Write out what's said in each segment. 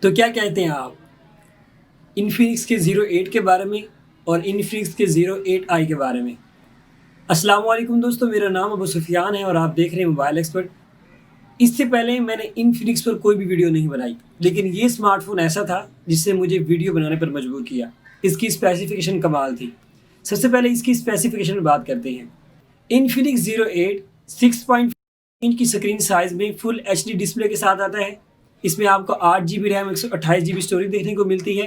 तो क्या कहते हैं आप इन्फिनिक्स के ज़ीरो एट के बारे में और इन्फिनिक्स के ज़ीरो एट आई के बारे में। अस्सलाम वालेकुम दोस्तों, मेरा नाम अबू सुफियान है और आप देख रहे हैं मोबाइल एक्सपर्ट। इससे पहले मैंने इन्फिनिक्स पर कोई भी वीडियो नहीं बनाई, लेकिन ये स्मार्टफोन ऐसा था जिसने मुझे वीडियो बनाने पर मजबूर किया। इसकी स्पेसिफिकेशन कमाल थी। सबसे पहले इसकी स्पेसिफिकेशन में बात करते हैं। इन्फिनिक्स ज़ीरो एट 6.5 इंच की स्क्रीन साइज में फुल HD डिस्प्ले के साथ आता है। इसमें आपको 8 GB रैम 128 GB स्टोरेज देखने को मिलती है।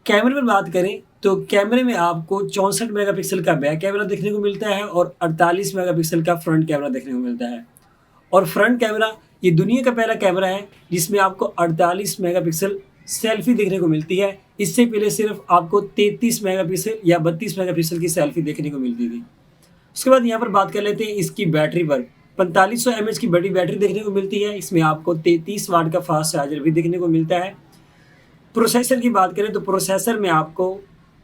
कैमरे पर बात करें तो कैमरे में आपको 64 मेगापिक्सल का बैक कैमरा देखने को मिलता है और 48 मेगापिक्सल का फ्रंट कैमरा देखने को मिलता है। और फ्रंट कैमरा ये दुनिया का पहला कैमरा है जिसमें आपको 48 मेगापिक्सल सेल्फी देखने को मिलती है। इससे पहले सिर्फ आपको 33 मेगापिक्सल या 32 मेगापिक्सल की सेल्फी देखने को मिलती थी। उसके बाद यहाँ पर बात कर लेते हैं इसकी बैटरी पर। 4500 mAh की बड़ी बैटरी देखने को मिलती है। इसमें आपको 33 वाट का फास्ट चार्जर भी देखने को मिलता है। प्रोसेसर की बात करें तो प्रोसेसर में आपको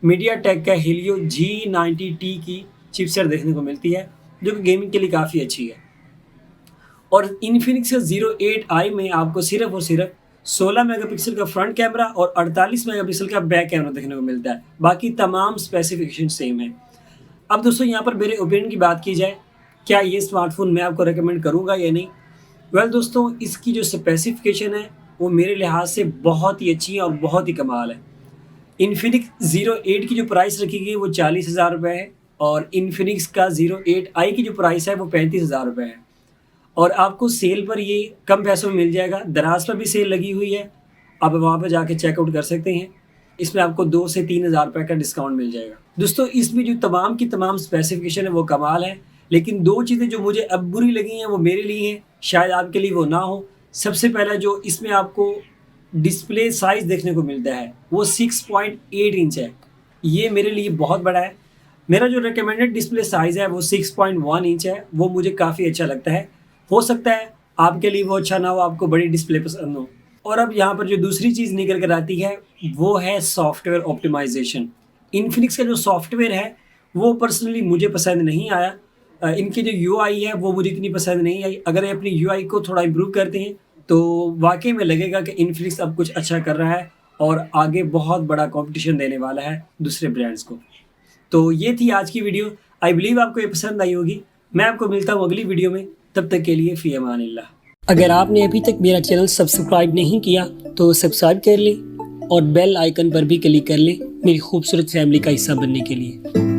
मीडियाटेक का हेलियो G90T की चिपसेट देखने को मिलती है, जो कि गेमिंग के लिए काफ़ी अच्छी है। और इन्फिनिक्स का ज़ीरो एट आई में आपको सिर्फ और सिर्फ 16 मेगापिक्सल का फ्रंट कैमरा और 48 मेगापिक्सल का बैक कैमरा देखने को मिलता है। बाकी तमाम स्पेसिफिकेशन सेम है। अब दोस्तों यहाँ पर मेरे ओपिनियन की बात की जाए, क्या ये स्मार्टफोन मैं आपको रेकमेंड करूँगा या नहीं। वेल दोस्तों, इसकी जो स्पेसिफिकेशन है वो मेरे लिहाज से बहुत ही अच्छी है और बहुत ही कमाल है। इन्फिनिक्स ज़ीरो एट की जो प्राइस रखी गई वो 40,000 रुपये है और इन्फिनिक्स का ज़ीरो एट आई की जो प्राइस है वो 35,000 रुपये है। और आपको सेल पर ये कम पैसों में मिल जाएगा। दराज पर भी सेल लगी हुई है, आप वहाँ पर जाके चेकआउट कर सकते हैं। इसमें आपको 2 से 3,000 रुपये का डिस्काउंट मिल जाएगा। दोस्तों, इसमें जो तमाम की तमाम स्पेसिफिकेशन है वो कमाल है, लेकिन दो चीज़ें जो मुझे अब बुरी लगी हैं वो मेरे लिए हैं, शायद आपके लिए वो ना हो। सबसे पहला जो इसमें आपको डिस्प्ले साइज़ देखने को मिलता है वो 6.8 इंच है। ये मेरे लिए बहुत बड़ा है। मेरा जो रिकमेंडेड डिस्प्ले साइज़ है वो 6.1 इंच है। वो मुझे काफ़ी अच्छा लगता है। हो सकता है आपके लिए वो अच्छा ना हो, आपको बड़ी डिस्प्ले पसंद हो। और अब यहाँ पर जो दूसरी चीज़ निकल कर आती है वो है सॉफ्टवेयर ऑप्टिमाइजेशन। इन्फिनिक्स का जो सॉफ्टवेयर है वो पर्सनली मुझे पसंद नहीं आया। इनकी जो UI है वो मुझे इतनी पसंद नहीं आई। अगर ये अपनी UI को थोड़ा इम्प्रूव करते हैं तो वाकई में लगेगा कि इन्फिनिक्स अब कुछ अच्छा कर रहा है और आगे बहुत बड़ा कंपटीशन देने वाला है दूसरे ब्रांड्स को। तो ये थी आज की वीडियो। आई बिलीव आपको ये पसंद आई होगी। मैं आपको मिलता हूँ अगली वीडियो में, तब तक के लिए फ़ी अमानिल्लाह। अगर आपने अभी तक मेरा चैनल सब्सक्राइब नहीं किया तो सब्सक्राइब कर लें और बेल आइकन पर भी क्लिक कर लें मेरी खूबसूरत फैमिली का हिस्सा बनने के लिए।